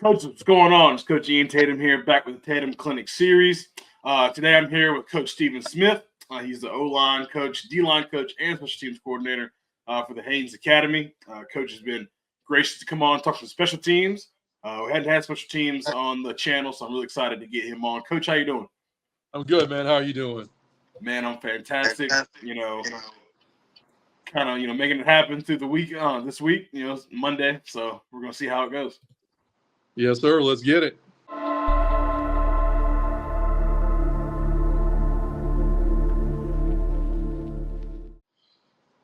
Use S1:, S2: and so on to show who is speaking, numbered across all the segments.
S1: Coach, what's going on? It's Coach Ian Tatum here, back with the Tatum Clinic series. Today I'm here with Coach Stephen Smith. He's the O-line coach, D-line coach, and special teams coordinator for the Haynes Academy. Coach has been gracious to come on and talk to special teams. We hadn't had special teams on the channel, so I'm really excited to get him on. Coach, how you doing?
S2: I'm good, man. How are you doing?
S1: Man, I'm fantastic. Making it happen through the week. This week, it's Monday, so we're gonna see how it goes.
S2: Yes, sir. Let's get it.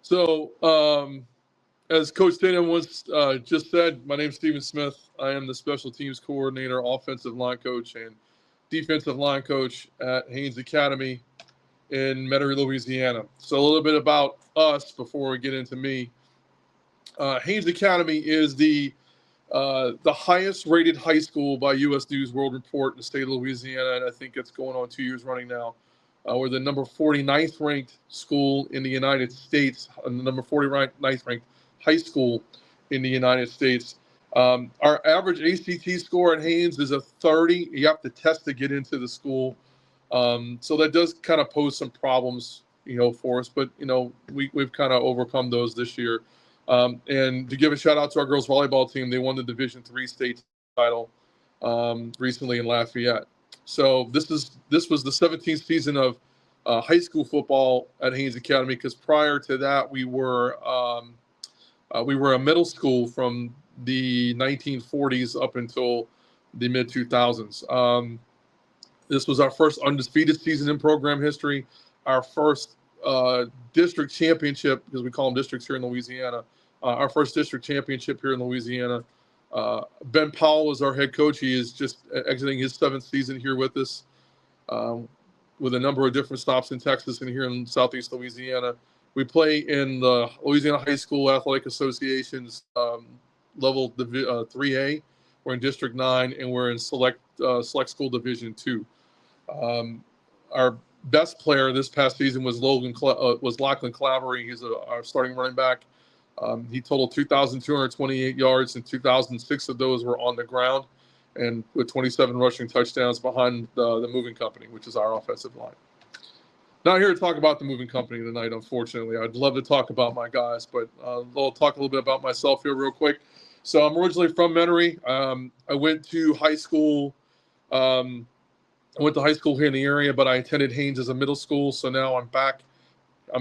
S2: So, as Coach Tatum once just said, my name is Stephen Smith. I am the special teams coordinator, offensive line coach, and defensive line coach at Haynes Academy in Metairie, Louisiana. So a little bit about us before we get into me. Haynes Academy is the highest rated high school by U.S. News World Report in the state of Louisiana, and I think it's going on 2 years running now. We're the number 49th ranked school in the United States, and the number 49th ranked high school in the United States. Our average ACT score at Haynes is a 30. You have to test to get into the school. So that does kind of pose some problems, for us, but, we've kind of overcome those this year. And to give a shout out to our girls volleyball team, they won the Division III state title recently in Lafayette. So this was the 17th season of high school football at Haynes Academy, because prior to that we were a middle school from the 1940s up until the mid 2000s. This was our first undefeated season in program history, our first district championship, because we call them districts here in Louisiana. Our first district championship here in Louisiana. Ben Powell is our head coach. He is just exiting his 7th season here with us, with a number of different stops in Texas and here in Southeast Louisiana. We play in the Louisiana High School Athletic Association's level 3A. We're in District 9, and we're in Select School Division 2. Our best player this past season was Lachlan Clavery. He's our starting running back. He totaled 2,228 yards, and 2,006 of those were on the ground, and with 27 rushing touchdowns behind the moving company, which is our offensive line. Not here to talk about the moving company tonight, unfortunately. I'd love to talk about my guys, but I'll talk a little bit about myself here real quick. So I'm originally from Metairie. I went to high school. I went to high school here in the area, but I attended Haynes as a middle school. So now I'm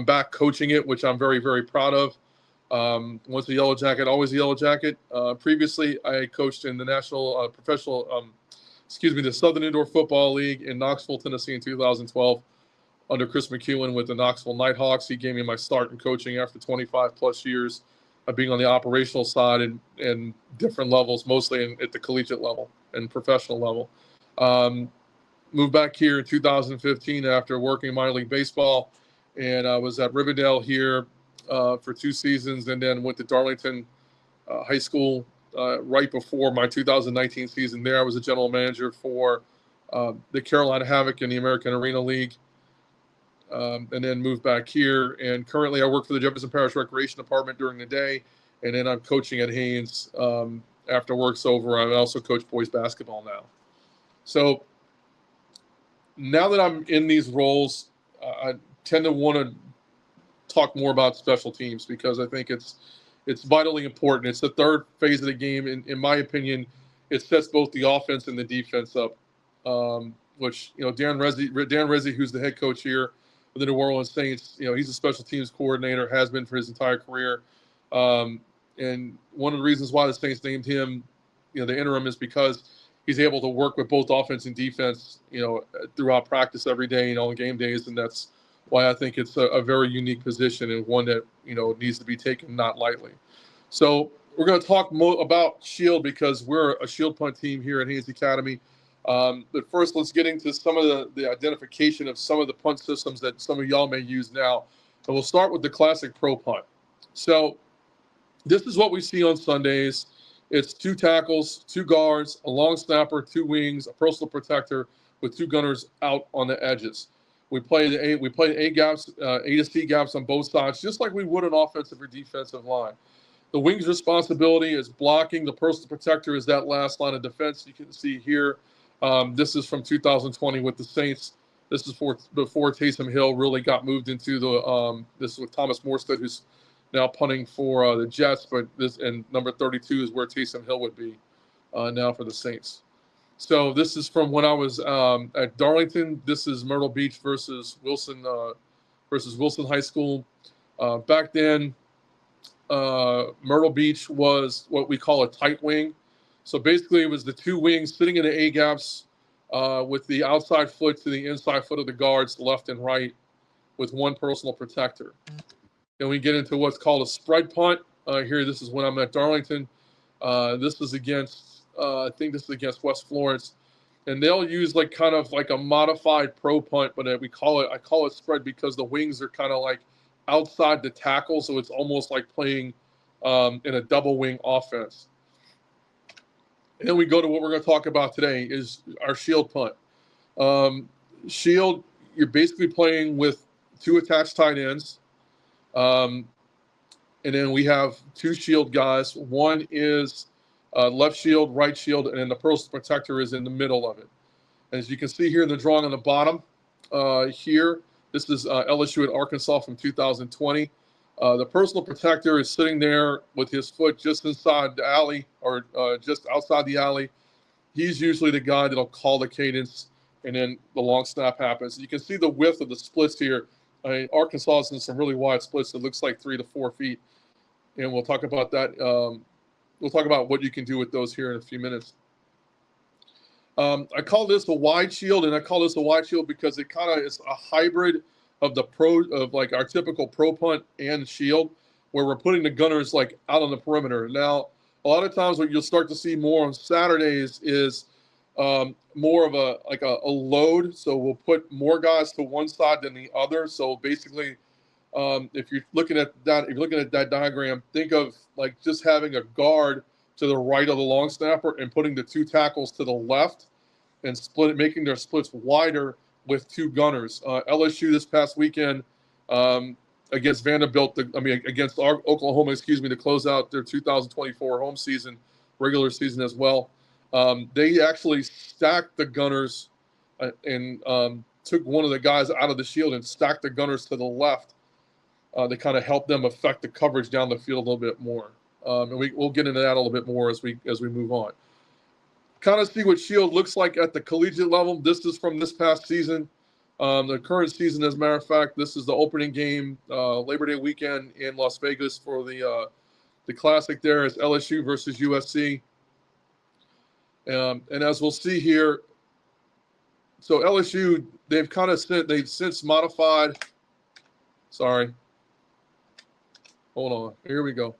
S2: back coaching it, which I'm very, very proud of. Once a Yellow Jacket, always a Yellow Jacket. Previously, I coached in the national the Southern Indoor Football League in Knoxville, Tennessee in 2012 under Chris McEwen with the Knoxville Nighthawks. He gave me my start in coaching after 25 plus years of being on the operational side and different levels, mostly at the collegiate level and professional level. Moved back here in 2015 after working minor league baseball, and I was at Riverdale here for 2 seasons, and then went to Darlington High School right before my 2019 season. There I was a general manager for the Carolina Havoc in the American Arena League, and then moved back here. And currently I work for the Jefferson Parish Recreation Department during the day, and then I'm coaching at Haynes after work's over. I also coach boys basketball now. So now that I'm in these roles, I tend to want to talk more about special teams, because I think it's vitally important. It's the third phase of the game. In my opinion, it sets both the offense and the defense up, which, Dan Rezzi, who's the head coach here for the New Orleans Saints, he's a special teams coordinator, has been for his entire career. And one of the reasons why the Saints named him, the interim, is because he's able to work with both offense and defense, throughout practice every day, on game days. And that's why I think it's a very unique position, and one that, needs to be taken not lightly. So we're going to talk about Shield, because we're a Shield Punt team here at Haynes Academy. But first, let's get into some of the identification of some of the punt systems that some of y'all may use now. And we'll start with the classic pro punt. So this is what we see on Sundays. It's 2 tackles, 2 guards, a long snapper, 2 wings, a personal protector with 2 gunners out on the edges. We play A gaps, A to C gaps on both sides, just like we would an offensive or defensive line. The wing's responsibility is blocking. The personal protector is that last line of defense. You can see here. This is from 2020 with the Saints. This is before Taysom Hill really got moved into the. This is with Thomas Morstead, who's now punting for the Jets. But this and number 32 is where Taysom Hill would be now for the Saints. So this is from when I was at Darlington. This is Myrtle Beach versus Wilson High School. Back then, Myrtle Beach was what we call a tight wing. So basically, it was the two wings sitting in the A gaps with the outside foot to the inside foot of the guards, left and right, with one personal protector. Then we get into what's called a spread punt. Here, this is when I'm at Darlington. This is against, I think this is against West Florence. And they'll use kind of like a modified pro punt, but I call it spread because the wings are kind of like outside the tackle, so it's almost like playing in a double wing offense. And then we go to what we're going to talk about today is our shield punt. Shield, you're basically playing with two attached tight ends. And then we have two shield guys. One is left shield, right shield, and then the personal protector is in the middle of it. As you can see here in the drawing on the bottom here, this is LSU at Arkansas from 2020. The personal protector is sitting there with his foot just inside the alley or just outside the alley. He's usually the guy that'll call the cadence, and then the long snap happens. You can see the width of the splits here. Arkansas is in some really wide splits. It looks like 3 to 4 feet, and we'll talk about that. We'll talk about what you can do with those here in a few minutes. I call this a wide shield, and I call this a wide shield because it kind of is a hybrid of like our typical pro punt and shield, where we're putting the gunners like out on the perimeter. Now, a lot of times what you'll start to see more on Saturdays is more of a load. So we'll put more guys to one side than the other. So basically, if you're looking at that diagram, think of like just having a guard to the right of the long snapper and putting the two tackles to the left and making their splits wider with two gunners. LSU this past weekend against Vanderbilt, against Oklahoma, to close out their 2024 home season, regular season as well. They actually stacked the gunners and took one of the guys out of the shield and stacked the gunners to the left. They kind of helped them affect the coverage down the field a little bit more. And we'll get into that a little bit more as we move on. Kind of see what shield looks like at the collegiate level. This is from this past season. The current season, as a matter of fact, this is the opening game, Labor Day weekend in Las Vegas for the Classic there. It's LSU versus USC. And as we'll see here, so LSU, they've since modified. Sorry. Hold on. Here we go.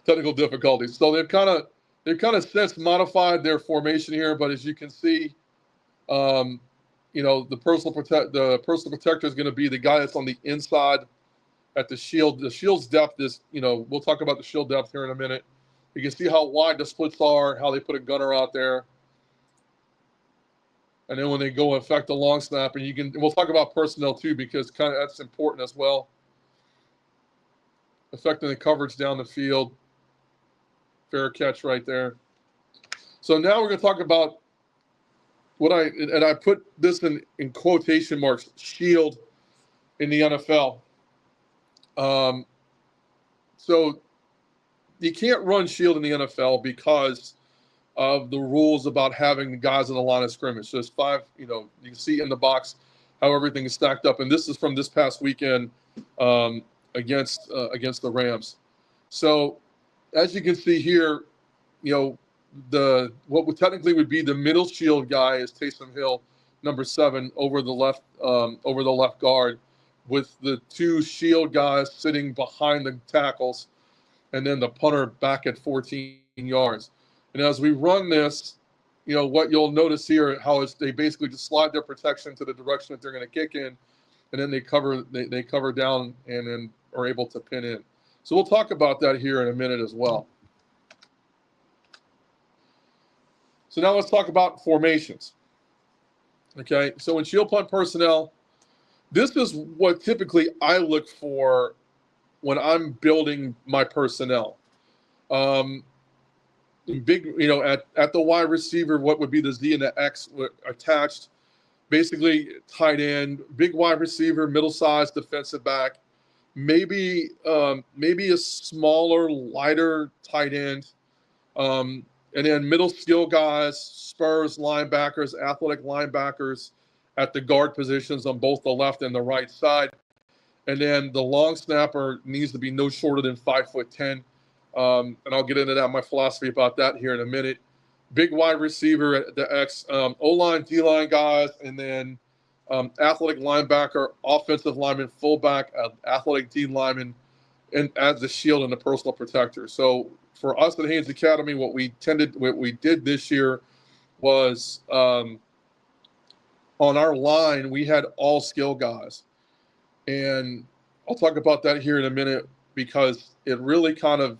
S2: Technical difficulties. So they've kind of since modified their formation here, but as you can see, the personal protector is going to be the guy that's on the inside at the shield. The shield's depth is, we'll talk about the shield depth here in a minute. You can see how wide the splits are, how they put a gunner out there. And then when they go affect the long snap, and we'll talk about personnel too, because kind of that's important as well. Affecting the coverage down the field. Fair catch right there. So now we're going to talk about I put this in quotation marks, shield in the NFL. So you can't run shield in the NFL because of the rules about having the guys on the line of scrimmage. So there's 5, you can see in the box how everything is stacked up. And this is from this past weekend against the Rams. So as you can see here, what would technically would be the middle shield guy is Taysom Hill, number 7, over the left guard, with the two shield guys sitting behind the tackles, and then the punter back at 14 yards. And as we run this, what you'll notice here, how they basically just slide their protection to the direction that they're going to kick in, and then they cover down and then are able to pin in. So we'll talk about that here in a minute as well. So now let's talk about formations. Okay, so in shield punt personnel, this is what typically I look for when I'm building my personnel. Big, at the wide receiver, what would be the Z and the X attached? Basically, tight end, big wide receiver, middle-sized defensive back, maybe a smaller, lighter tight end, and then middle skill guys, spurs, linebackers, athletic linebackers at the guard positions on both the left and the right side. And then the long snapper needs to be no shorter than 5'10". And I'll get into that, my philosophy about that here in a minute. Big wide receiver at the X, O-line, D-line guys, and then athletic linebacker, offensive lineman, fullback, athletic D lineman, and as the shield and the personal protector. So for us at Haynes Academy, what we did this year was on our line, we had all skill guys. And I'll talk about that here in a minute because it really kind of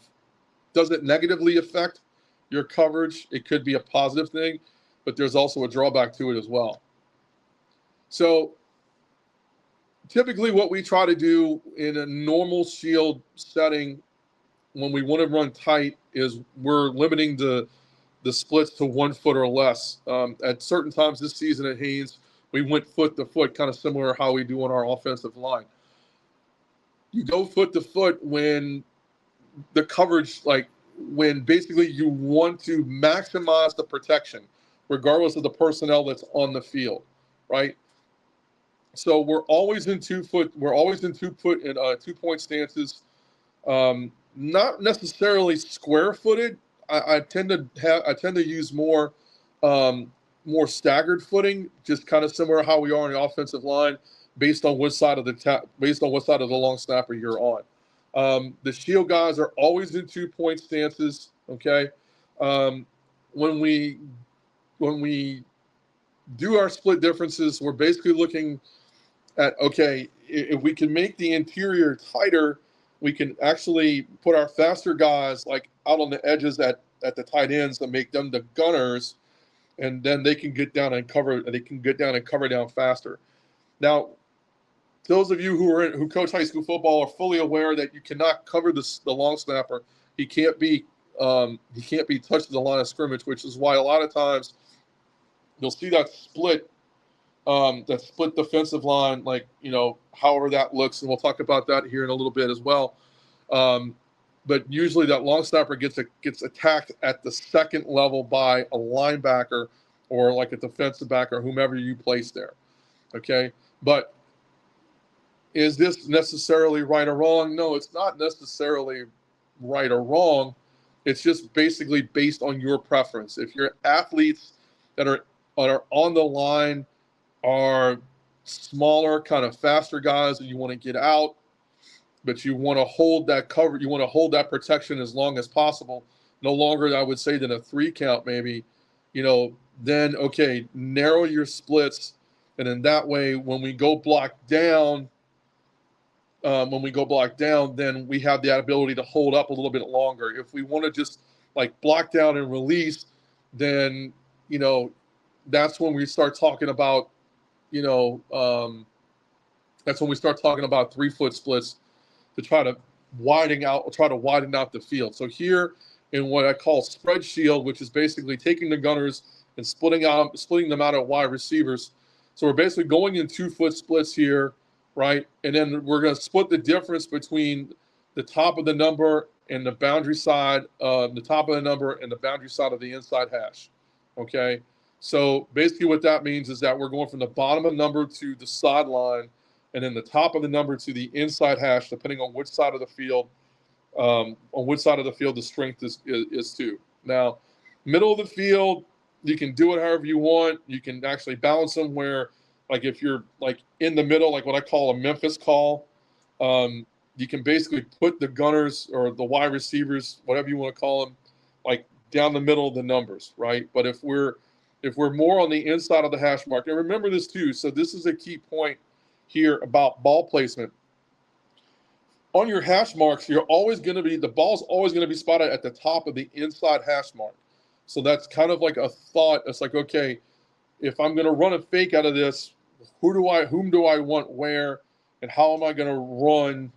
S2: doesn't negatively affect your coverage. It could be a positive thing, but there's also a drawback to it as well. So typically what we try to do in a normal shield setting when we want to run tight is we're limiting the splits to 1 foot or less. At certain times this season at Haynes, we went foot to foot, kind of similar to how we do on our offensive line. You go foot to foot when the coverage, like when basically you want to maximize the protection, regardless of the personnel that's on the field, right? So we're always in 2 foot. We're always in 2 foot and 2 point stances. Not necessarily square footed. I tend to use more staggered footing, just kind of similar to how we are on the offensive line, based on what side of the long snapper you're on. The shield guys are always in 2 point stances. Okay, when we do our split differences, we're basically looking at, okay, if we can make the interior tighter, we can actually put our faster guys like out on the edges at the tight ends and make them the gunners, and then they can get down and cover. They can get down and cover down faster. Now, those of you who coach high school football are fully aware that you cannot cover the long snapper. He can't be touched at the line of scrimmage, which is why a lot of times you'll see that split defensive line, like, however that looks, and we'll talk about that here in a little bit as well. But usually that long snapper gets attacked at the second level by a linebacker or like a defensive back or whomever you place there. Okay, but is this necessarily right or wrong? No, it's not necessarily right or wrong. It's just basically based on your preference. If your athletes that are on the line are smaller, kind of faster guys that you want to get out, but you want to hold that cover, you want to hold that protection as long as possible, no longer, I would say, than a 3 count maybe, then, okay, narrow your splits. And in that way, when we go block down, then we have the ability to hold up a little bit longer. If we want to just like block down and release, then, that's when we start talking about, that's when we start talking about 3 foot splits to try to widen out the field. So here in what I call spread shield, which is basically taking the gunners and splitting them out at wide receivers. So we're basically going in 2 foot splits here, right? And then we're going to split the difference between the top of the number and the boundary side, the top of the number and the boundary side of the inside hash. Okay. So basically what that means is that we're going from the bottom of the number to the sideline, and then the top of the number to the inside hash, depending on which side of the field, the strength is to. Now, middle of the field, you can do it however you want. You can actually balance them where, like if you're like in the middle, like what I call a Memphis call, you can basically put the gunners or the wide receivers, whatever you want to call them, like down the middle of the numbers, right? But if we're more on the inside of the hash mark, and remember this too, so this is a key point here about ball placement. On your hash marks, the ball's always going to be spotted at the top of the inside hash mark. So that's kind of like a thought. It's like, okay, if I'm going to run a fake out of this, whom do I want where, and how am I going to run,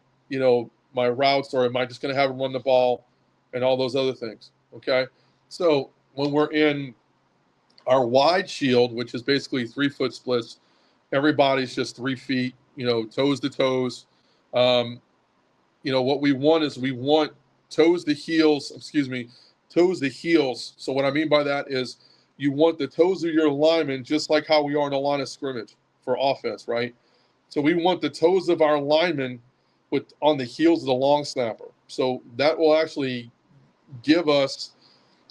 S2: my routes, or am I just going to have him run the ball and all those other things? Okay. So when we're in our wide shield, which is basically 3-foot splits, everybody's just 3 feet, toes to toes. What we want is we want toes to heels. So what I mean by that is you want the toes of your linemen just like how we are in the line of scrimmage for offense, right? So we want the toes of our linemen on the heels of the long snapper. So that will actually give us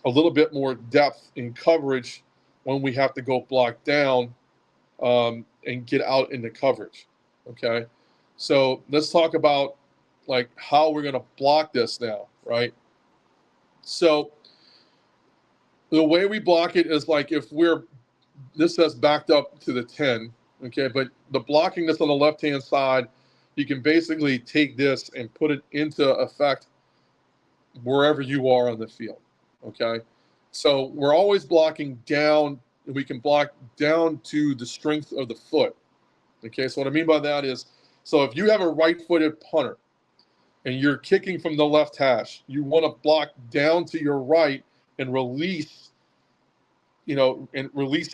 S2: a little bit more depth in coverage when we have to go block down and get out into coverage. Okay, so let's talk about like how we're going to block this now, right? So the way we block it is like if this says backed up to the 10, okay, but the blocking that's on the left-hand side, you can basically take this and put it into effect wherever you are on the field, okay? So we're always blocking down, and we can block down to the strength of the foot, okay? So what I mean by that is, so if you have a right-footed punter and you're kicking from the left hash, you want to block down to your right and release,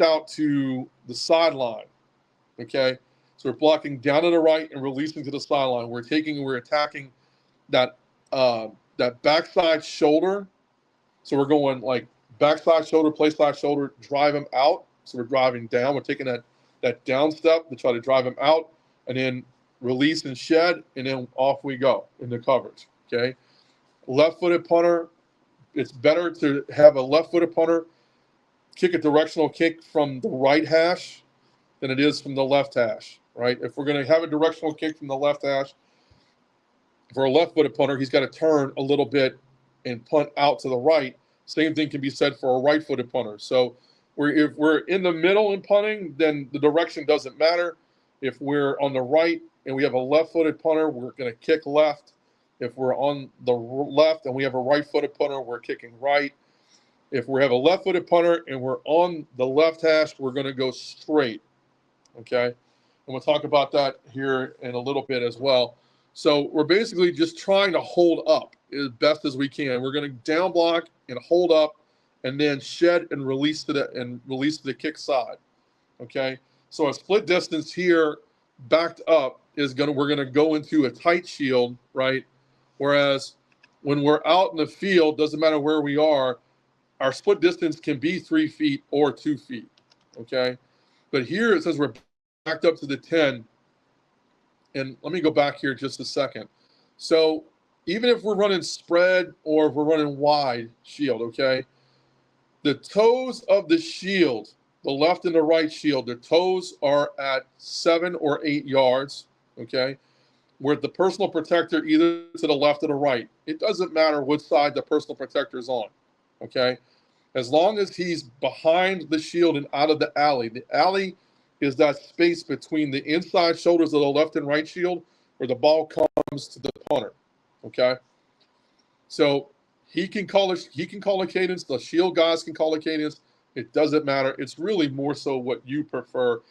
S2: out to the sideline, okay? So we're blocking down to the right and releasing to the sideline. We're attacking that backside shoulder. So we're going like backside shoulder, play side shoulder, drive him out. So we're driving down. We're taking that down step to try to drive him out, and then release and shed, and then off we go into coverage, okay? Left-footed punter, it's better to have a left-footed punter kick a directional kick from the right hash than it is from the left hash, right? If we're going to have a directional kick from the left hash, for a left-footed punter, he's got to turn a little bit and punt out to the right. Same thing can be said for a right-footed punter. So if we're in the middle in punting, then the direction doesn't matter. If we're on the right and we have a left-footed punter, we're going to kick left. If we're on the left and we have a right-footed punter, we're kicking right. If we have a left-footed punter and we're on the left hash, we're going to go straight, okay? And we'll talk about that here in a little bit as well. So we're basically just trying to hold up as best as we can. We're going to down block and hold up, and then shed and release to the kick side, okay? So a split distance here, backed up, we're going to go into a tight shield, right? Whereas when we're out in the field, doesn't matter where we are, our split distance can be 3 feet or 2 feet, okay? But here it says we're backed up to the 10. And let me go back here just a second. So even if we're running spread or if we're running wide shield, okay, the toes of the shield, the left and the right shield, the toes are at 7 or 8 yards, okay, where the personal protector either to the left or the right. It doesn't matter which side the personal protector is on, okay? As long as he's behind the shield and out of the alley. The alley is that space between the inside shoulders of the left and right shield where the ball comes to the punter, okay? So he can call a cadence. The shield guys can call a cadence. It doesn't matter. It's really more so what you prefer.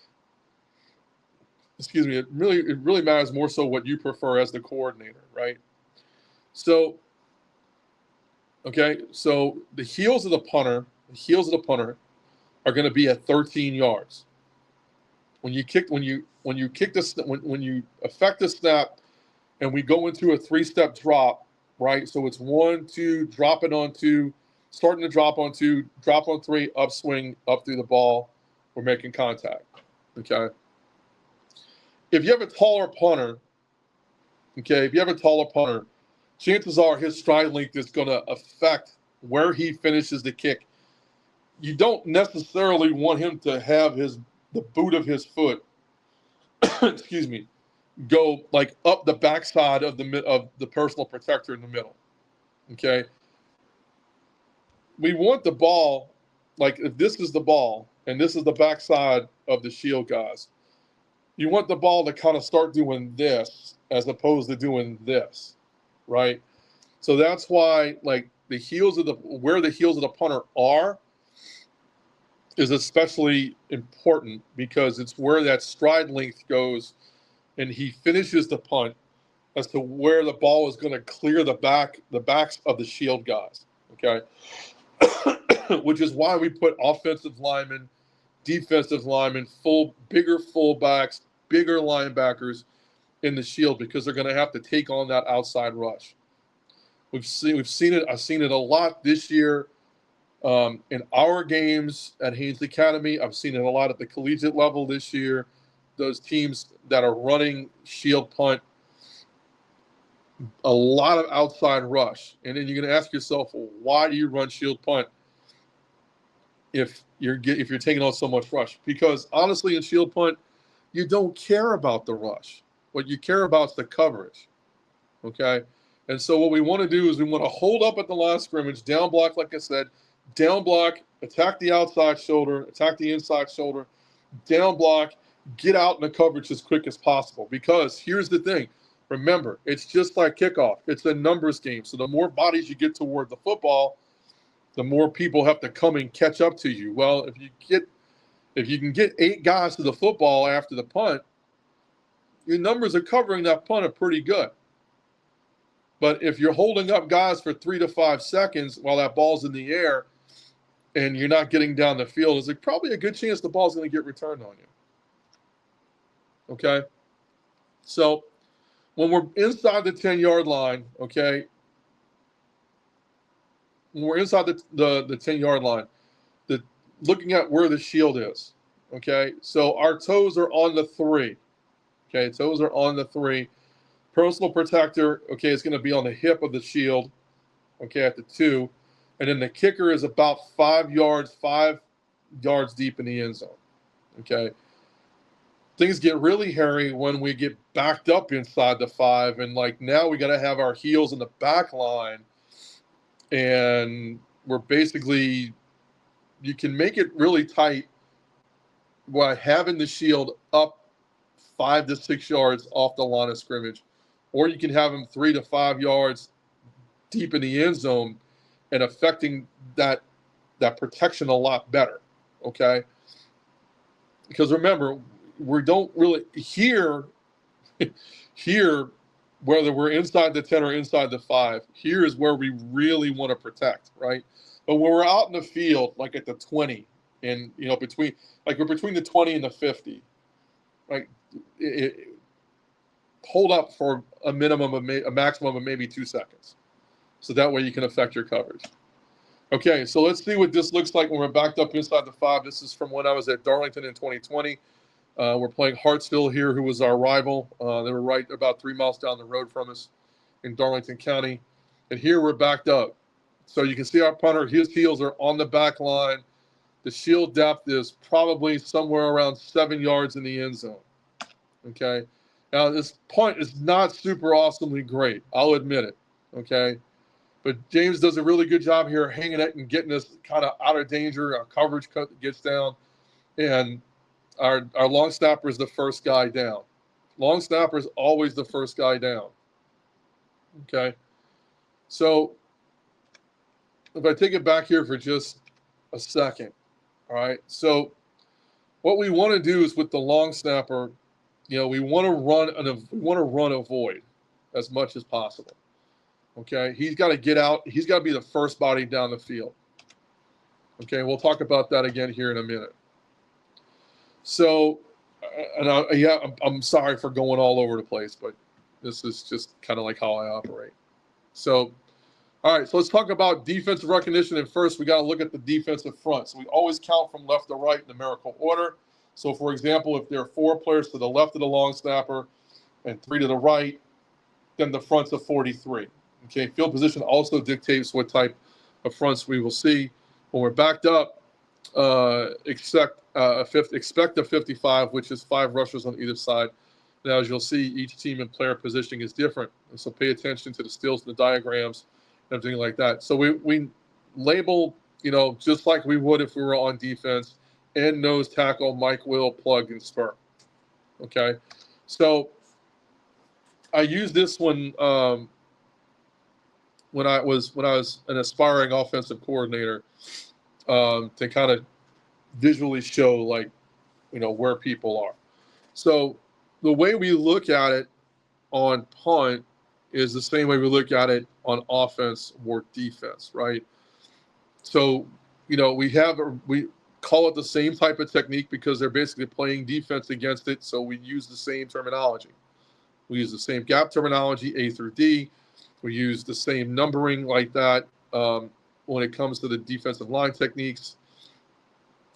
S2: Excuse me. It really matters more so what you prefer as the coordinator, right? So, okay. So the heels of the punter are going to be at 13 yards. When you affect the snap, and we go into a 3-step drop, right? So it's 1, 2, drop it on 2, starting to drop on 2, drop on 3, upswing, up through the ball. We're making contact, okay? If you have a taller punter, chances are his stride length is going to affect where he finishes the kick. You don't necessarily want him to have the boot of his foot, excuse me, go like up the backside of the personal protector in the middle. Okay. We want the ball, like if this is the ball and this is the backside of the shield guys, you want the ball to kind of start doing this as opposed to doing this, right? So that's why like where the heels of the punter are is especially important, because it's where that stride length goes and he finishes the punt as to where the ball is going to clear the backs of the shield guys. Okay, which is why we put offensive linemen, defensive linemen, bigger fullbacks, bigger linebackers in the shield, because they're going to have to take on that outside rush. We've seen it. I've seen it a lot this year in our games at Haynes Academy. I've seen it a lot at the collegiate level this year. Those teams that are running shield punt, a lot of outside rush, and then you're going to ask yourself, well, why do you run shield punt if you're taking on so much rush? Because honestly, in shield punt, you don't care about the rush. What you care about is the coverage. Okay. And so what we want to do is we want to hold up at the line of scrimmage, down block, like I said, down block, attack the outside shoulder, attack the inside shoulder, down block, get out in the coverage as quick as possible. Because here's the thing. Remember, it's just like kickoff. It's a numbers game. So the more bodies you get toward the football, the more people have to come and catch up to you. Well, if you can get 8 guys to the football after the punt, your numbers of covering that punt are pretty good. But if you're holding up guys for 3 to 5 seconds while that ball's in the air and you're not getting down the field, there's probably a good chance the ball's going to get returned on you. Okay? So when we're inside the 10-yard line, okay, when we're inside the 10-yard line, looking at where the shield is, okay? So our toes are on the 3. Okay, toes are on the 3. Personal protector, okay, is going to be on the hip of the shield, okay, at the 2. And then the kicker is about 5 yards deep in the end zone, okay? Things get really hairy when we get backed up inside the 5, and like now we got to have our heels in the back line, and we're basically, you can make it really tight by having the shield up 5 to 6 yards off the line of scrimmage, or you can have them 3 to 5 yards deep in the end zone and affecting that protection a lot better, okay? Because remember, we don't really here whether we're inside the 10 or inside the 5, here is where we really want to protect, right? But when we're out in the field, like at the 20, and we're between the 20 and the 50, right? Hold up for a maximum of maybe 2 seconds, so that way you can affect your coverage. Okay, so let's see what this looks like when we're backed up inside the 5. This is from when I was at Darlington in 2020. We're playing Hartsville here, who was our rival. They were right about 3 miles down the road from us in Darlington County. And here we're backed up. So you can see our punter, his heels are on the back line. The shield depth is probably somewhere around 7 yards in the end zone. Okay. Now, this punt is not super awesomely great. I'll admit it. Okay. But James does a really good job here hanging it and getting us kind of out of danger. Our coverage gets down. And our long snapper is the first guy down. Long snapper is always the first guy down. Okay. So if I take it back here for just a second, all right. So what we want to do is with the long snapper, we want to run a void as much as possible. Okay. He's got to get out. He's got to be the first body down the field. Okay. We'll talk about that again here in a minute. So, I'm sorry for going all over the place, but this is just kind of like how I operate. So, all right, so let's talk about defensive recognition. And first, we got to look at the defensive front. So we always count from left to right in numerical order. So, for example, if there are 4 players to the left of the long snapper and 3 to the right, then the front's a 43. Okay, field position also dictates what type of fronts we will see. When we're backed up, expect a 55, which is 5 rushers on either side. Now, as you'll see, each team and player positioning is different. And so pay attention to the stills and the diagrams and everything like that. So we label, just like we would if we were on defense, end, nose, tackle, Mike, will, plug, and spur. Okay. So I used this one when I was an aspiring offensive coordinator to kind of visually show where people are. So the way we look at it on punt is the same way we look at it on offense or defense, right? So, we call it the same type of technique because they're basically playing defense against it. So we use the same terminology. We use the same gap terminology, A through D. We use the same numbering like that when it comes to the defensive line techniques.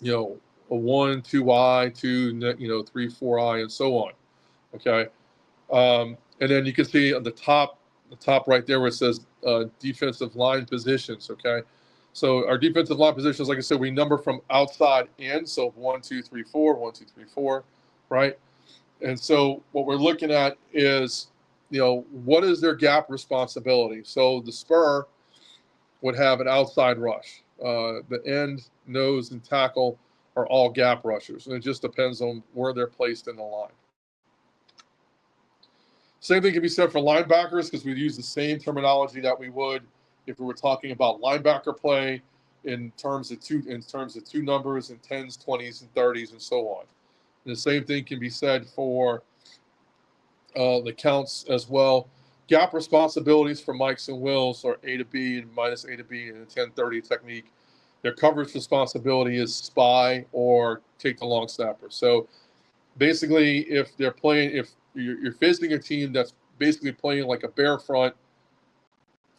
S2: A 1, 2I, 2, 3, 4I, and so on. Okay. And then you can see on the top right there where it says defensive line positions. Okay. So our defensive line positions, like I said, we number from outside in. So 1, 2, 3, 4, 1, 2, 3, 4, right? And so what we're looking at is, what is their gap responsibility? So the spur would have an outside rush. The end, nose, and tackle are all gap rushers. And it just depends on where they're placed in the line. Same thing can be said for linebackers because we use the same terminology that we would if we were talking about linebacker play in terms of two numbers and 10s, 20s, and 30s, and so on. And the same thing can be said for the counts as well. Gap responsibilities for Mikes and Wills are A to B and minus A to B in a 10-30 technique. Their coverage responsibility is spy or take the long snapper. So basically, if you're facing a team that's basically playing like a bear front,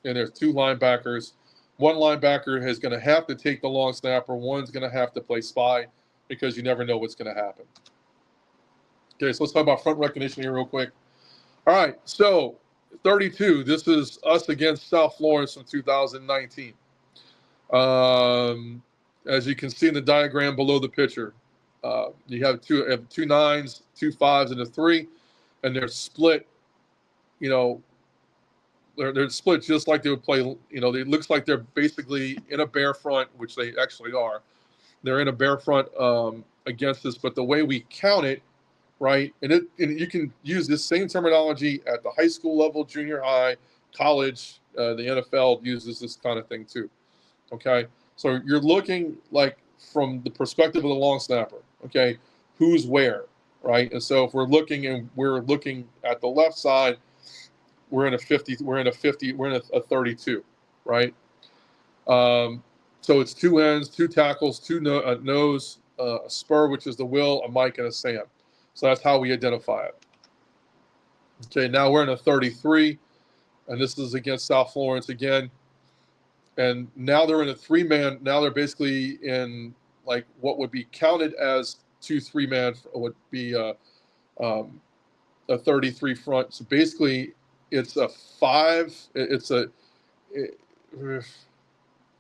S2: and there's two linebackers, one linebacker is going to have to take the long snapper, one's going to have to play spy because you never know what's going to happen. Okay, so let's talk about front recognition here real quick. All right, so 32, this is us against South Florence from 2019. As you can see in the diagram below the picture, you have two 9s, 2 5s, and a 3, and they're split. They're split just like they would play. It looks like they're basically in a bear front, which they actually are. They're in a bear front against us, but the way we count it, right? And you can use this same terminology at the high school level, junior high, college. The NFL uses this kind of thing too. Okay, so you're looking like from the perspective of the long snapper. Okay, who's where, right? And so if we're looking at the left side, we're in a 50. We're in a 50. We're in a 32, right? So it's 2 ends, 2 tackles, 2 nose, a spur, which is the will, a Mike, and a Sam. So that's how we identify it. Okay, now we're in a 33, and this is against South Florence again. And now they're in a 3-man. Now they're basically in like what would be counted as 2 3-man would be a 33 front. So basically, it's a 5.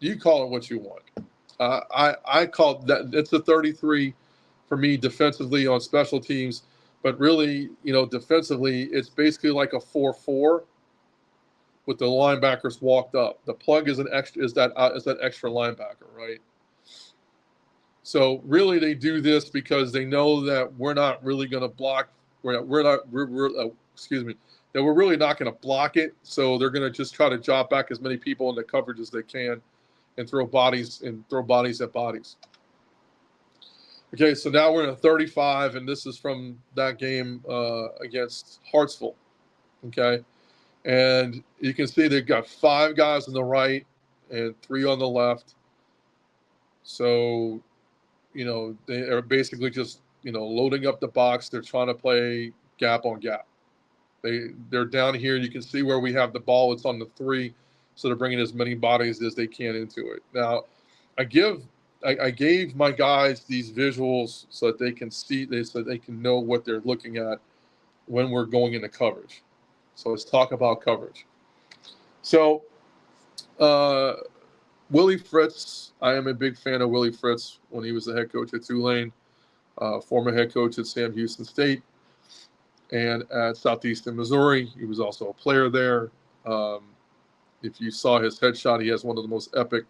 S2: You call it what you want. I call that it's a 33 for me defensively on special teams, but really, defensively, it's basically like a 4-4 with the linebackers walked up. The plug is that extra linebacker, right? So really, they do this because they know that we're not really going to block. That we're really not going to block it. So they're going to just try to drop back as many people in the coverage as they can, and throw bodies at bodies. Okay, so now we're in a 35, and this is from that game against Hartsville. Okay, and you can see they've got 5 guys on the right and 3 on the left. So, they are basically just, loading up the box. They're trying to play gap on gap. They're down here. You can see where we have the ball. It's on the 3, so they're bringing as many bodies as they can into it. Now, I gave my guys these visuals so that they can see this, so they can know what they're looking at when we're going into coverage. So let's talk about coverage. So, Willie Fritz, I am a big fan of Willie Fritz when he was the head coach at Tulane, former head coach at Sam Houston State, and at Southeastern Missouri. He was also a player there. If you saw his headshot, he has one of the most epic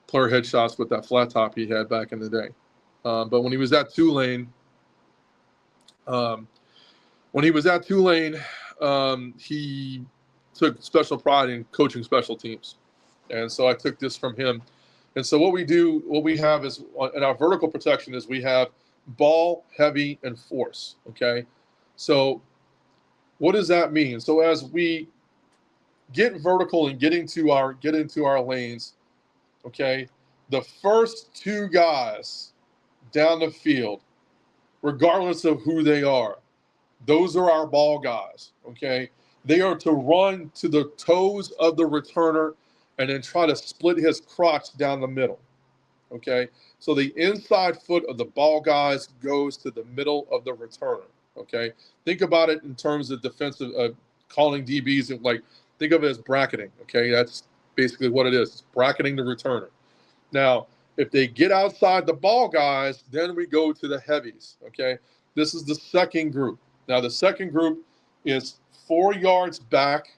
S2: player headshots with that flat top he had back in the day. But when he was at Tulane, he took special pride in coaching special teams. And so I took this from him. And so what we have is, in our vertical protection, is we have ball, heavy, and force, okay? So what does that mean? So as we get vertical and get into our lanes, okay, the first two guys down the field, regardless of who they are, those are our ball guys, okay? They are to run to the toes of the returner and then try to split his crotch down the middle, okay? So the inside foot of the ball guys goes to the middle of the returner, okay? Think about it in terms of defensive, calling DBs, and like, think of it as bracketing, okay? That's basically what it is. It's bracketing the returner. Now, if they get outside the ball guys, then we go to the heavies, okay? This is the second group. Now, the second group is 4 yards back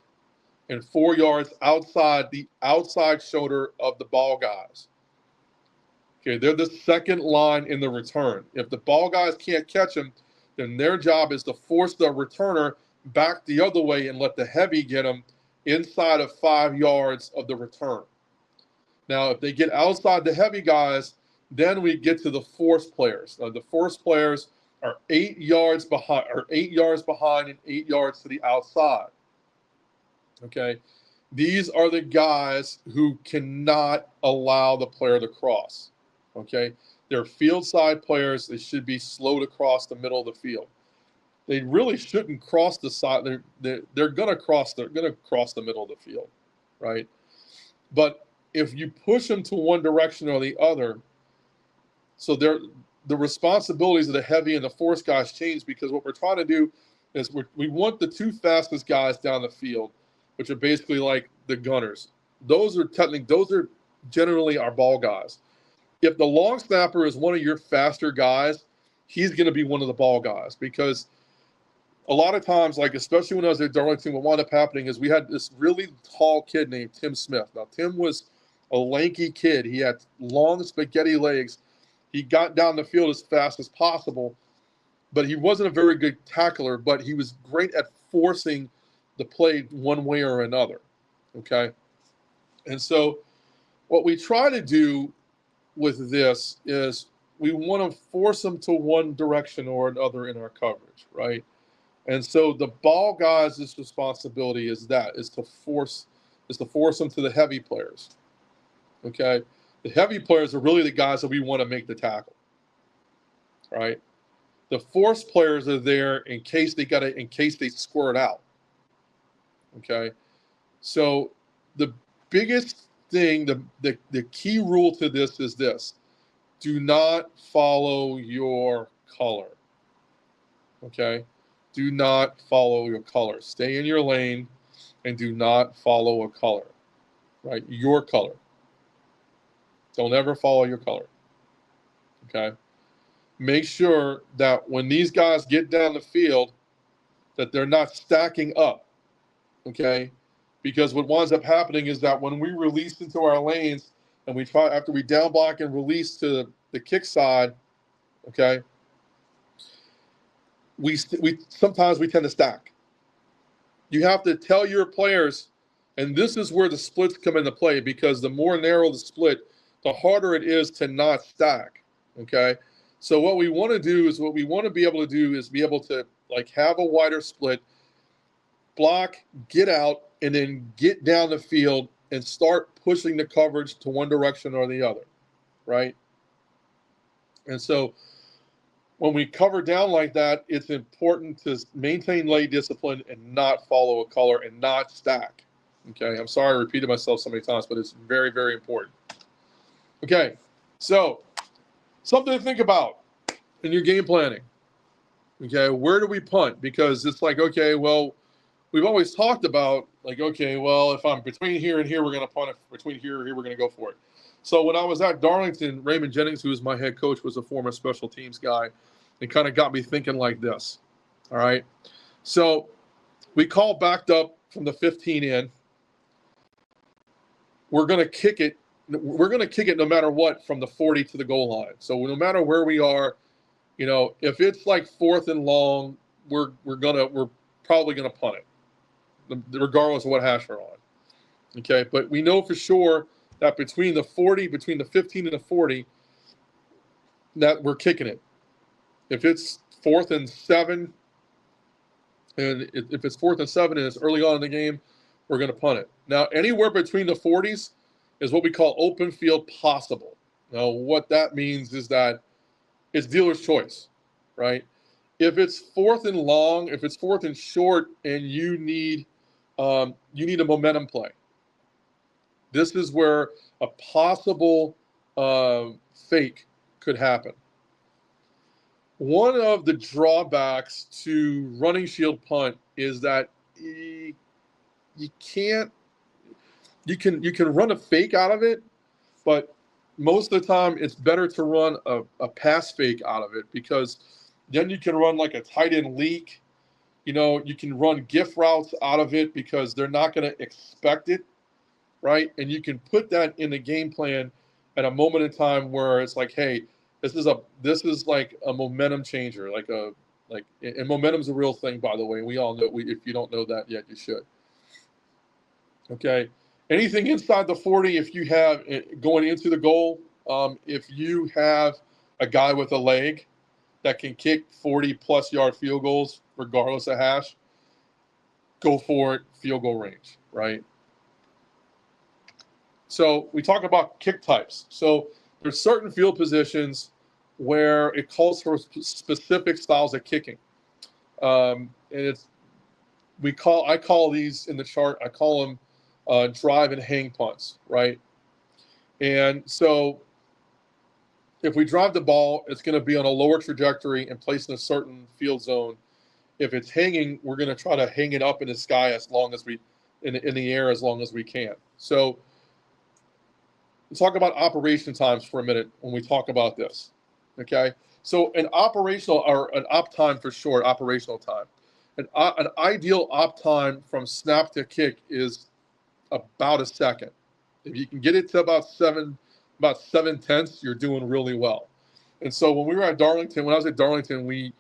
S2: and 4 yards outside the outside shoulder of the ball guys. Okay, they're the second line in the return. If the ball guys can't catch them, then their job is to force the returner back the other way and let the heavy get them inside of 5 yards of the return. Now, if they get outside the heavy guys, then we get to the force players. The force players are 8 yards behind, and 8 yards to the outside. Okay, these are the guys who cannot allow the player to cross. Okay, they're field side players. They should be slow to cross the middle of the field. They really shouldn't cross the side. They're gonna cross. They're gonna cross the middle of the field, right? But if you push them to one direction or the other, so the responsibilities of the heavy and the force guys change, because what we're trying to do is we want the two fastest guys down the field, which are basically like the gunners. Those are generally our ball guys. If the long snapper is one of your faster guys, he's going to be one of the ball guys, because a lot of times, like especially when I was at Darlington, what wound up happening is we had this really tall kid named Tim Smith. Now, Tim was a lanky kid. He had long spaghetti legs. He got down the field as fast as possible, but he wasn't a very good tackler, but he was great at forcing the play one way or another, okay? And so what we try to do with this is we want to force them to one direction or another in our coverage, right? And so the ball guys' responsibility is to force them to the heavy players, okay? The heavy players are really the guys that we want to make the tackle, right? The force players are there in case they squirt out, okay? So the biggest thing, the key rule to this is this: do not follow your color, okay? Do not follow your color. Stay in your lane and do not follow a color, right? Your color. Don't ever follow your color, okay? Make sure that when these guys get down the field that they're not stacking up, okay? Because what winds up happening is that when we release into our lanes and after we down block and release to the kick side, okay, we sometimes we tend to stack. You have to tell your players, and this is where the splits come into play, because the more narrow the split, the harder it is to not stack, okay? So what we want to be able to like have a wider split, block, get out, and then get down the field and start pushing the coverage to one direction or the other, right? And so when we cover down like that, it's important to maintain lane discipline and not follow a color and not stack, okay? I'm sorry I repeated myself so many times, but it's very, very important. Okay, so something to think about in your game planning, okay? Where do we punt? Because it's like, okay, well, we've always talked about, like, okay, well, if I'm between here and here, we're going to punt it. Between here and here, we're going to go for it. So when I was at Darlington, Raymond Jennings, who was my head coach, was a former special teams guy, and kind of got me thinking like this, all right? So we call backed up from the 15 in. We're going to kick it. We're going to kick it no matter what from the 40 to the goal line. So no matter where we are, you know, if it's like 4th and long, we're probably going to punt it, regardless of what hash we're on. Okay, but we know for sure that between the 15 and the 40, that we're kicking it. If it's 4th and 7, And if it's 4th and 7 and it's early on in the game, we're going to punt it. Now, anywhere between the 40s is what we call open field possible. Now, what that means is that it's dealer's choice, right? If it's 4th and long, if it's 4th and short, and you need a momentum play, this is where a possible fake could happen. One of the drawbacks to running shield punt is that you can run a fake out of it, but most of the time it's better to run a pass fake out of it, because then you can run like a tight end leak. You can run gift routes out of it because they're not going to expect it, right? And you can put that in the game plan at a moment in time where it's like, hey, this is like a momentum changer, and momentum's a real thing, by the way. We all know. If you don't know that yet, you should. Okay. Anything inside the 40, if you have going into the goal, if you have a guy with a leg that can kick 40-plus yard field goals, regardless of hash, go for it, field goal range, right? So we talk about kick types. So there's certain field positions where it calls for specific styles of kicking. And I call these in the chart, I call them drive and hang punts, right? And so if we drive the ball, it's going to be on a lower trajectory and placed in a certain field zone. If it's hanging, we're going to try to hang it up in the sky in the air as long as we can. So let's talk about operation times for a minute when we talk about this. Okay. So an operational, or an op time for short, operational time. An ideal op time from snap to kick is about a second. If you can get it to about 7/10, you're doing really well. And so when I was at Darlington, we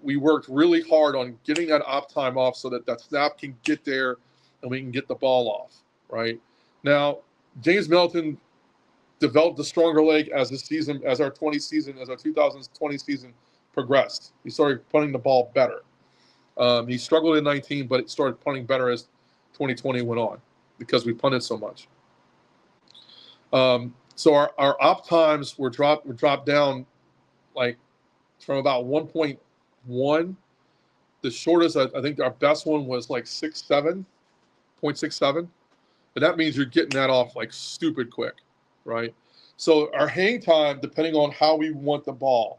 S2: worked really hard on getting that op time off so that snap can get there and we can get the ball off, right? Now, James Melton developed a stronger leg as our 2020 season progressed. He started punting the ball better. He struggled in 19, but it started punting better as 2020 went on because we punted so much. So our op times were dropped down like from about 1.1. The shortest, I think our best one was like 0.67. And that means you're getting that off like stupid quick, right? So our hang time, depending on how we want the ball,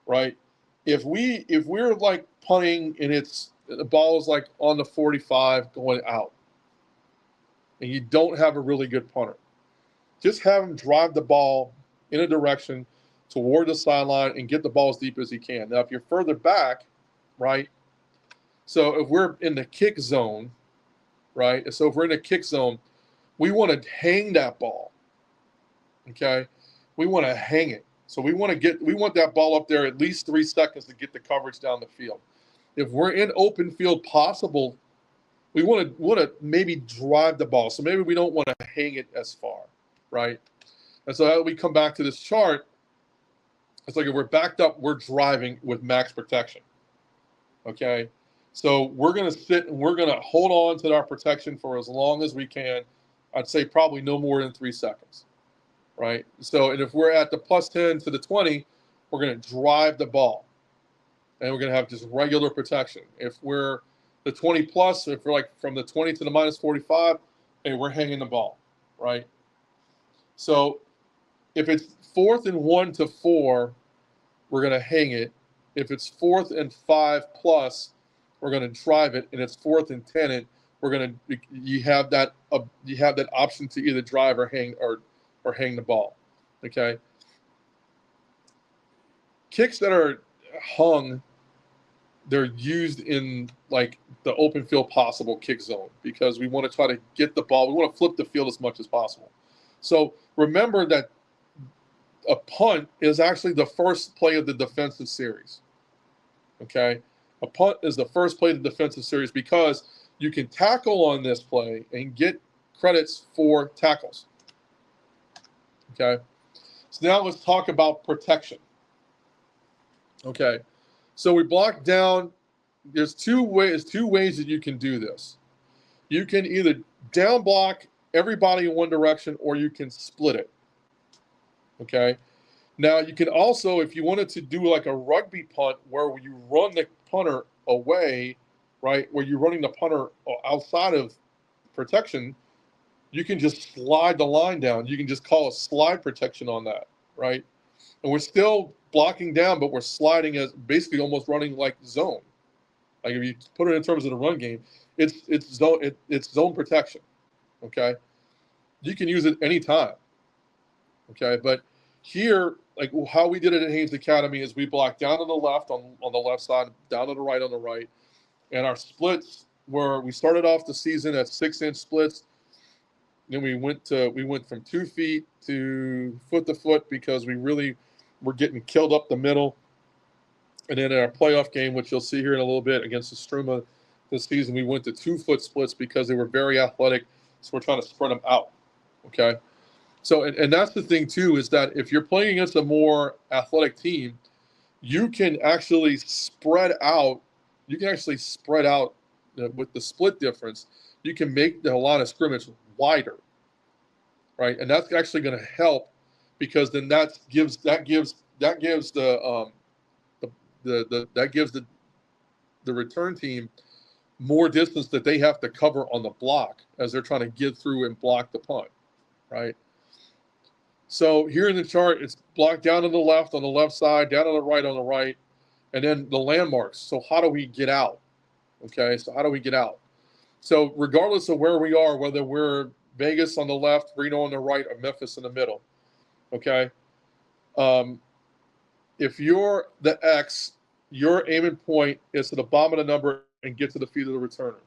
S2: right? If we're like punting and the ball is like on the 45 going out, and you don't have a really good punter, just have him drive the ball in a direction toward the sideline and get the ball as deep as he can. Now, if you're further back, right? So if we're in the kick zone, right? So if we're in the kick zone, we want to hang that ball. Okay, we want to hang it. So we want that ball up there at least 3 seconds to get the coverage down the field. If we're in open field possible, we want to maybe drive the ball. So maybe we don't want to hang it as far, right? And so as we come back to this chart, it's like if we're backed up, we're driving with max protection. Okay, so we're going to sit and we're going to hold on to our protection for as long as we can. I'd say probably no more than 3 seconds, right? So, and if we're at the +10 to the 20, we're going to drive the ball, and we're going to have just regular protection. If we're the 20 plus, if we're like from the 20 to the -45, hey, we're hanging the ball, right? So if it's 4th and 1 to 4, we're going to hang it. If it's 4th and 5 plus, we're going to drive it, and it's 4th and 10, and you have that option to either drive or hang the ball. Okay. Kicks that are hung, they're used in like the open field possible kick zone because we want to try to get the ball. We want to flip the field as much as possible. So remember that a punt is actually the first play of the defensive series. Okay. A punt is the first play of the defensive series because you can tackle on this play and get credits for tackles. Okay. So now let's talk about protection. Okay. So we block down there's two ways that you can do this. You can either down block everybody in one direction, or you can split it. Okay. Now you can also, if you wanted to do like a rugby punt where you run the punter away, right, where you're running the punter outside of protection, you can just slide the line down. You can just call a slide protection on that, right? And we're still blocking down, but we're sliding as basically almost running like zone. Like if you put it in terms of the run game, it's zone protection. Okay, you can use it anytime. Okay, but here, like how we did it at Haynes Academy is we blocked down on the left on the left side, down to the right on the right, and our splits were we started off the season at 6-inch splits. Then we went from 2 feet to foot because we really were getting killed up the middle. And then in our playoff game, which you'll see here in a little bit against the Struma this season, we went to 2-foot splits because they were very athletic. So we're trying to spread them out. Okay. So, and that's the thing too, is that if you're playing against a more athletic team, you can actually spread out. You can actually spread out with the split difference. You can make the line of scrimmage wider, right? And that's actually going to help because then that gives the return team more distance that they have to cover on the block as they're trying to get through and block the punt, right? So here in the chart, it's blocked down on the left side, down on the right, and then the landmarks. So how do we get out? Okay, so how do we get out? So regardless of where we are, whether we're Vegas on the left, Reno on the right, or Memphis in the middle, okay, if you're the X, your aiming point is to the bottom of the number and get to the feet of the returner,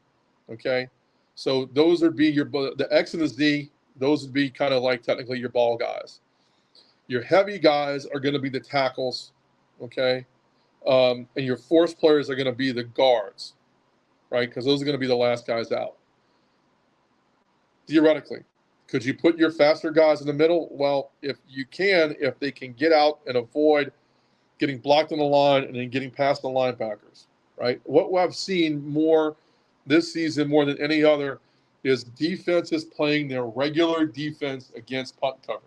S2: okay? So those would be the X and the Z. Those would be kind of like technically your ball guys. Your heavy guys are going to be the tackles, okay? And your force players are going to be the guards, right? Because those are going to be the last guys out. Theoretically, could you put your faster guys in the middle? Well, if they can get out and avoid getting blocked on the line and then getting past the linebackers, right? What I've seen more this season, more than any other, is defenses playing their regular defense against punt coverage.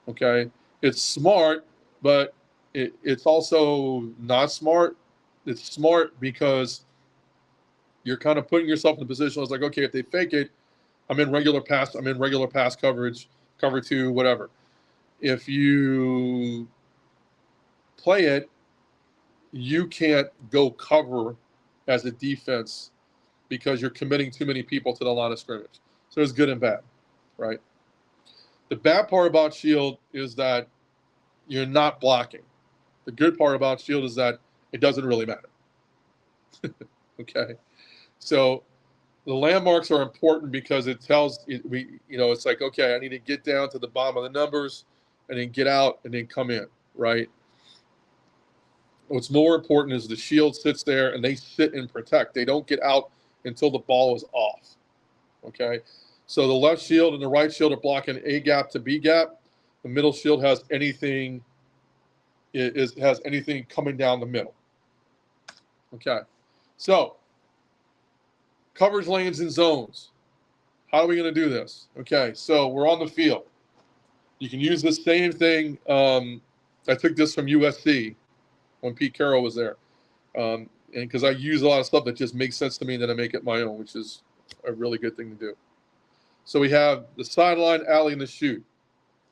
S2: Okay, it's smart, but it's also not smart. It's smart because you're kind of putting yourself in a position. It's like, okay, if they fake it, I'm in regular pass coverage, cover 2, whatever. If you play it, you can't go cover as a defense because you're committing too many people to the line of scrimmage. So there's good and bad, right? The bad part about Shield is that you're not blocking. The good part about Shield is that it doesn't really matter. Okay, so the landmarks are important because it tells it's like, okay, I need to get down to the bottom of the numbers and then get out and then come in, right? What's more important is the shield sits there and they sit and protect. They don't get out until the ball is off. Okay, so the left shield and the right shield are blocking A gap to B gap. The middle shield has anything coming down the middle. Okay, so coverage lanes and zones. How are we going to do this? Okay, so we're on the field. You can use the same thing. I took this from USC when Pete Carroll was there. And because I use a lot of stuff that just makes sense to me, and then I make it my own, which is a really good thing to do. So we have the sideline, alley, and the shoot,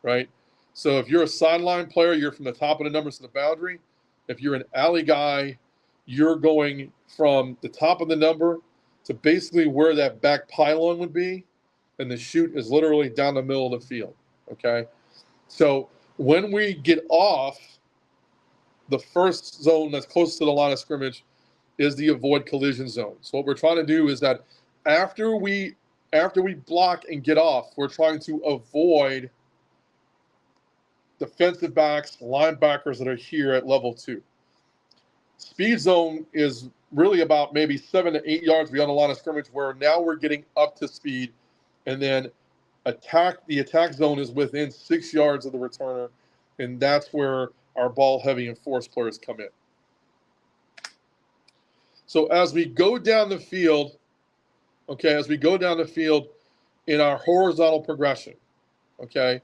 S2: right? So if you're a sideline player, you're from the top of the numbers to the boundary. If you're an alley guy, you're going from the top of the number to basically where that back pylon would be, and the shoot is literally down the middle of the field, okay? So when we get off, the first zone that's close to the line of scrimmage is the avoid collision zone. So what we're trying to do is that after we block and get off, we're trying to avoid defensive backs, linebackers that are here at level 2. Speed zone is really about maybe 7 to 8 yards beyond the line of scrimmage, where now we're getting up to speed, and then the attack zone is within 6 yards of the returner, and that's where our ball heavy and force players come in. So as we go down the field, okay, as we go down the field in our horizontal progression, okay,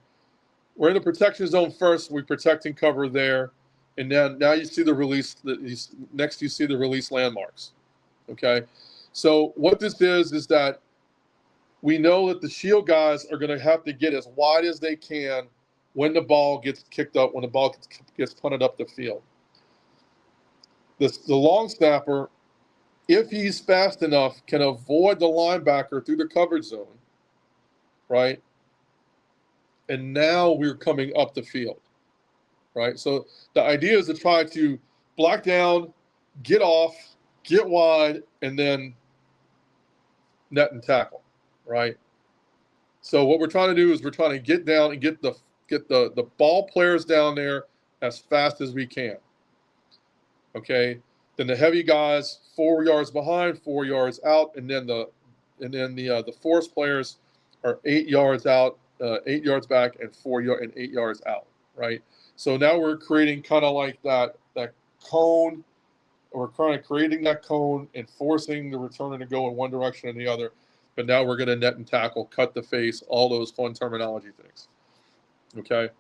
S2: we're in the protection zone first. We protect and cover there. And then now you see the release. Next, you see the release landmarks. Okay. So what this is that we know that the shield guys are going to have to get as wide as they can when the ball gets kicked up, when the ball gets punted up the field. The long snapper, if he's fast enough, can avoid the linebacker through the coverage zone, right? And now we're coming up the field, right? So the idea is to try to block down, get off, get wide, and then net and tackle, right? So what we're trying to do is we're trying to get down and get the ball players down there as fast as we can. Okay. Then the heavy guys 4 yards behind, 4 yards out, and then the force players are 8 yards out, 8 yards back, and 8 yards out. Right. So now we're creating kind of like that cone. We're kind of creating that cone and forcing the returner to go in one direction or the other. But now we're going to net and tackle, cut the face, all those fun terminology things. Okay.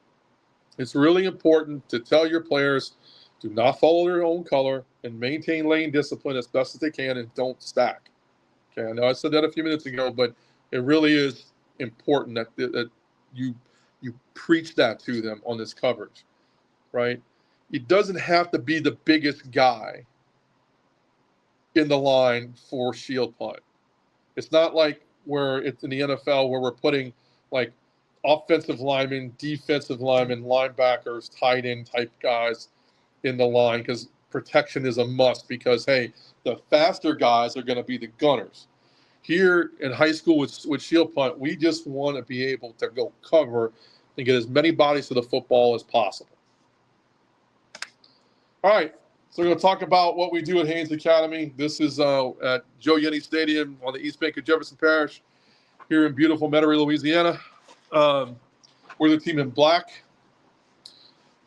S2: It's really important to tell your players, do not follow their own color and maintain lane discipline as best as they can and don't stack. Okay. I know I said that a few minutes ago, but it really is important that you preach that to them on this coverage, right? It doesn't have to be the biggest guy in the line for shield punt. It's not like where it's in the NFL where we're putting like offensive linemen, defensive linemen, linebackers, tight end type guys in the line because protection is a must because, hey, the faster guys are going to be the gunners. Here in high school with shield punt, we just want to be able to go cover and get as many bodies to the football as possible. All right. So we're going to talk about what we do at Haynes Academy. This is at Joe Yenny Stadium on the east bank of Jefferson Parish here in beautiful Metairie, Louisiana. We're the team in black.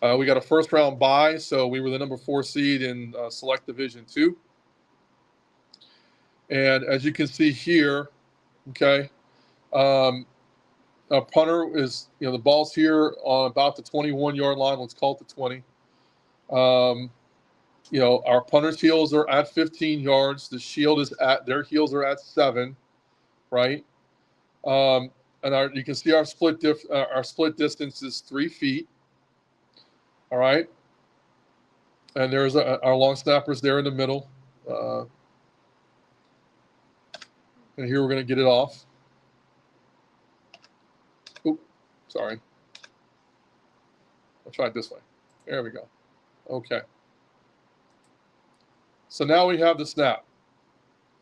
S2: We got a first-round bye, so we were the number 4 seed in Select Division 2. And as you can see here, okay, a punter is, the ball's here on about the 21-yard line. Let's call it the 20. Our punter's heels are at 15 yards. The shield is their heels are at 7, right? And you can see our split distance is 3 feet. All right. And there's our long snappers there in the middle. And here we're going to get it off. Oop, sorry. I'll try it this way. There we go. Okay. So now we have the snap.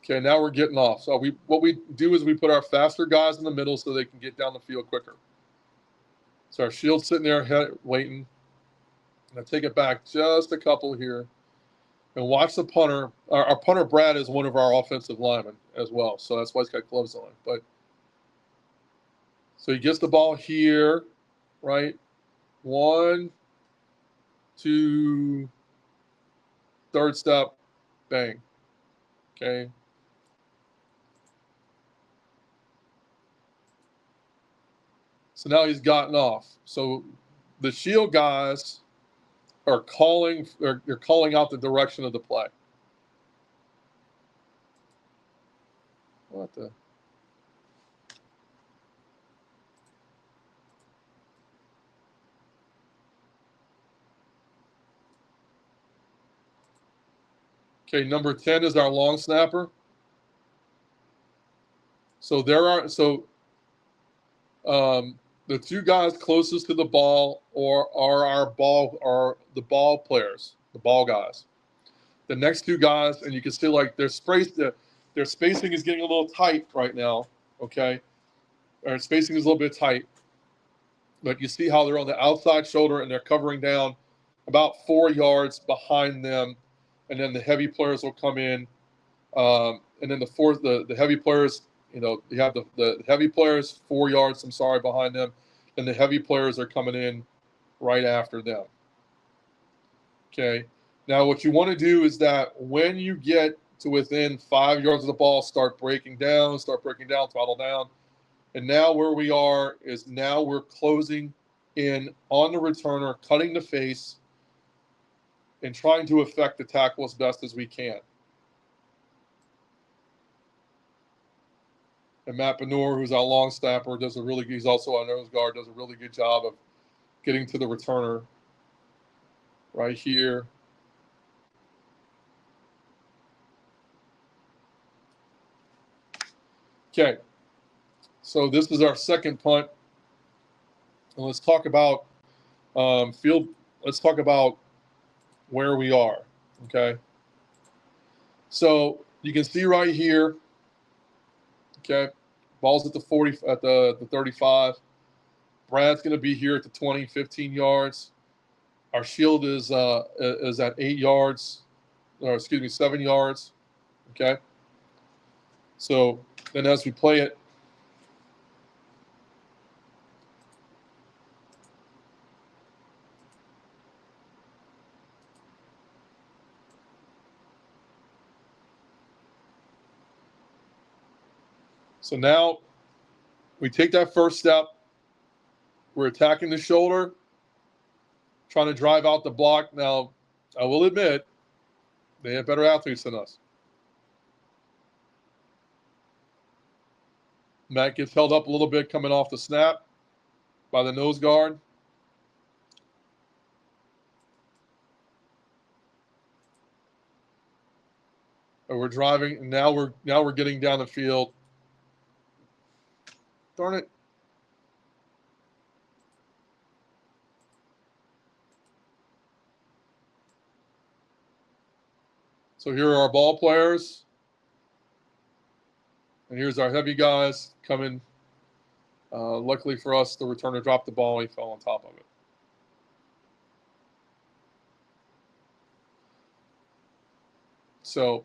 S2: Okay, now we're getting off. So what we do is we put our faster guys in the middle so they can get down the field quicker. So our shield's sitting there waiting. And I take it back just a couple here. And watch the punter. Our punter, Brad, is one of our offensive linemen as well. So that's why he's got gloves on. So he gets the ball here, right? 1, 2, third step, bang. Okay. So now he's gotten off. So the shield guys are calling out the direction of the play. What the? Okay, number 10 is our long snapper. So the 2 guys closest to the ball are the ball players, the ball guys. The next 2 guys, and you can see like their spacing is getting a little tight right now. Okay, their spacing is a little bit tight, but you see how they're on the outside shoulder and they're covering down about 4 yards behind them, and then the heavy players will come in, and then the heavy players. You have the heavy players 4 yards, behind them, and the heavy players are coming in right after them. Okay. Now, what you want to do is that when you get to within 5 yards of the ball, start breaking down, throttle down. And now where we are is now we're closing in on the returner, cutting the face, and trying to affect the tackle as best as we can. And Matt Benor, who's our long snapper, he's also our nose guard, does a really good job of getting to the returner right here. Okay, so this is our second punt. And let's talk about field. Let's talk about where we are. Okay, so you can see right here. Okay, ball's at the 40, at the 35. Brad's going to be here at the 20, 15 yards. Our shield is at 8 yards, or excuse me, 7 yards. Okay, so then as we play it, so now we take that first step. We're attacking the shoulder, trying to drive out the block. Now, I will admit, they have better athletes than us. Matt gets held up a little bit coming off the snap by the nose guard. And we're driving, and now we're getting down the field. Darn it. So here are our ball players. And here's our heavy guys coming. Luckily for us, the returner dropped the ball and he fell on top of it. So,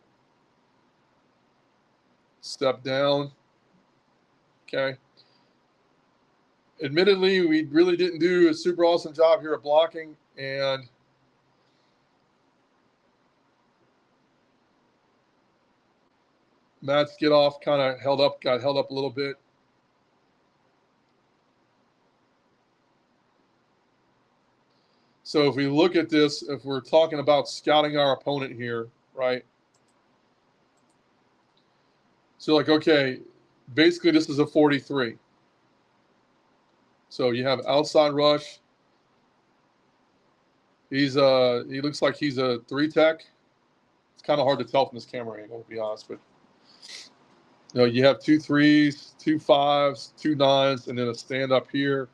S2: step down. Okay. Admittedly, we really didn't do a super awesome job here at blocking, and Matt's get off kind of got held up a little bit. So if we look at this, if we're talking about scouting our opponent here, right? So like, okay, basically this is a 43. So you have outside rush. He looks like he's a 3 tech. It's kind of hard to tell from this camera angle, to be honest, but you have 2 3s, 2 5s, 2 9s, and then a stand up here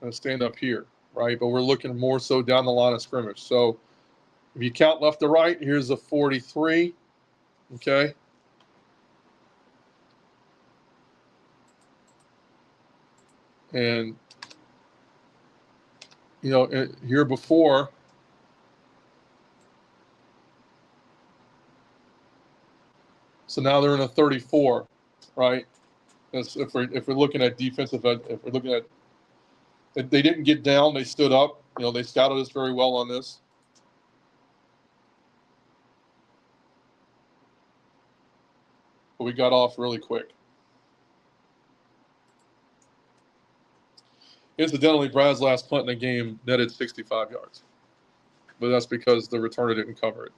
S2: and a stand up here, right? But we're looking more so down the line of scrimmage. So if you count left to right, here's a 43, okay? And, here before, so now they're in a 34, right? That's if we're looking at defensive, if we're looking at, they didn't get down, they stood up. They scouted us very well on this. But we got off really quick. Incidentally, Brad's last punt in the game netted 65 yards. But that's because the returner didn't cover it.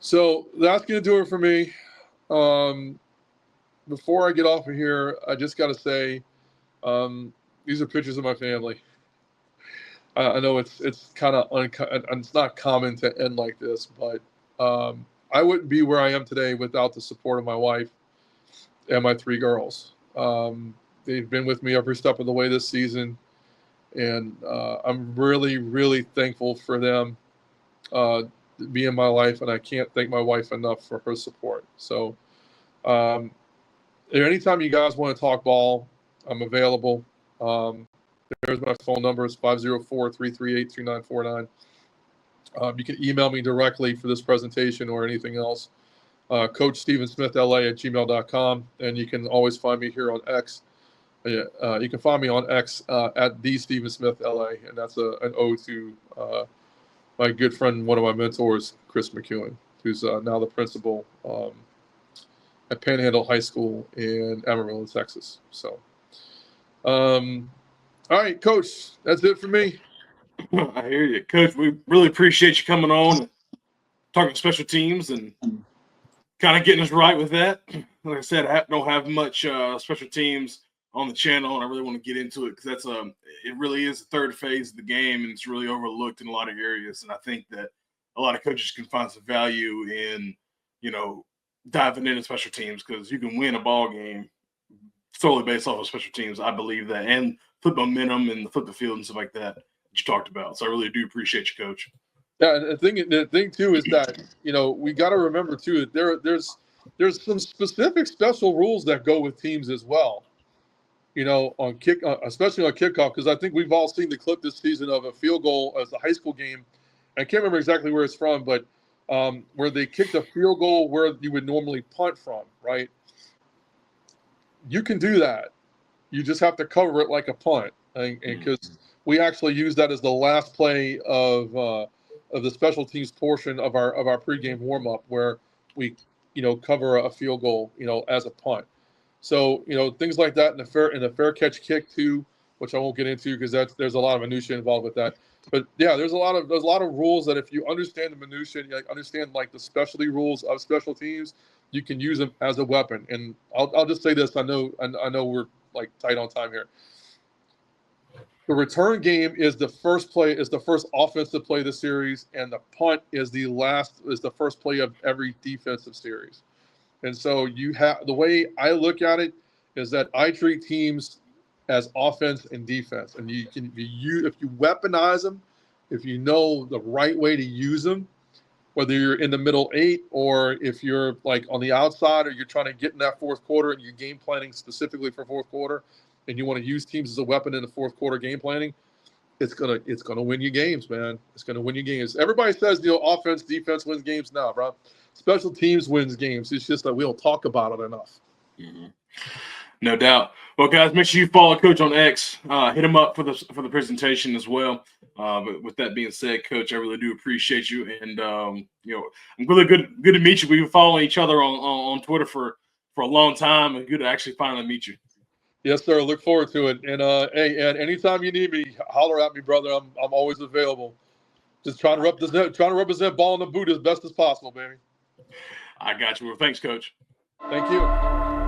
S2: So that's going to do it for me. Before I get off of here, I just got to say, these are pictures of my family. I know it's kind of it's not common to end like this, but I wouldn't be where I am today without the support of my wife and my 3 girls. They've been with me every step of the way this season, and I'm really, really thankful for them being in my life, and I can't thank my wife enough for her support. So anytime you guys want to talk ball, I'm available. There's my phone number. It's 504-338-2949. You can email me directly for this presentation or anything else. CoachStevensmithLA@gmail.com, and you can always find me here on X. You can find me on X at TheStevensmithLA, and that's an ode to my good friend, one of my mentors, Chris McEwen, who's now the principal at Panhandle High School in Amarillo, Texas. So, all right, Coach, that's it for me.
S1: I hear you, Coach. We really appreciate you coming on, talking special teams, and kind of getting us right with that. Like I said, I don't have much special teams on the channel, and I really want to get into it because that's it really is the third phase of the game, and it's really overlooked in a lot of areas. And I think that a lot of coaches can find some value in, diving into special teams, because you can win a ball game solely based off of special teams. I believe that, and flip momentum and flip the field and stuff like that you talked about. So I really do appreciate you, Coach.
S2: Yeah, and the thing too is that we got to remember too that there's some specific special rules that go with teams as well. On especially on kickoff, because I think we've all seen the clip this season of a field goal as a high school game. I can't remember exactly where it's from, but where they kicked a field goal where you would normally punt from, right? You can do that. You just have to cover it like a punt, because we actually use that as the last play of the special teams portion of our pregame warm up, where we cover a field goal as a punt. So things like that in a fair catch kick too, which I won't get into because there's a lot of minutia involved with that. But yeah, there's a lot of rules that if you understand the minutia, you understand like the specialty rules of special teams, you can use them as a weapon. And I'll just say this: I know we're like tight on time here. The return game is the first offensive play of the series, and the punt is the first play of every defensive series. And so the way I look at it is that I treat teams as offense and defense, and if you weaponize them, if you know the right way to use them, whether you're in the middle 8 or if you're like on the outside, or you're trying to get in that fourth quarter and you're game planning specifically for fourth quarter, and you want to use teams as a weapon in the fourth quarter game planning, it's gonna win you games, man. It's gonna win you games. Everybody says offense, defense wins games. Now, bro, special teams wins games. It's just that we don't talk about it enough.
S1: Mm-hmm. No doubt. Well, guys, make sure you follow Coach on X. Hit him up for the presentation as well. But with that being said, Coach, I really do appreciate you, and I'm really good to meet you. We've been following each other on Twitter for a long time, and good to actually finally meet you.
S2: Yes, sir. Look forward to it. And hey, Ed, anytime you need me, holler at me, brother. I'm always available. Just trying to represent ball in the boot as best as possible, baby.
S1: I got you. Well, thanks, Coach.
S2: Thank you.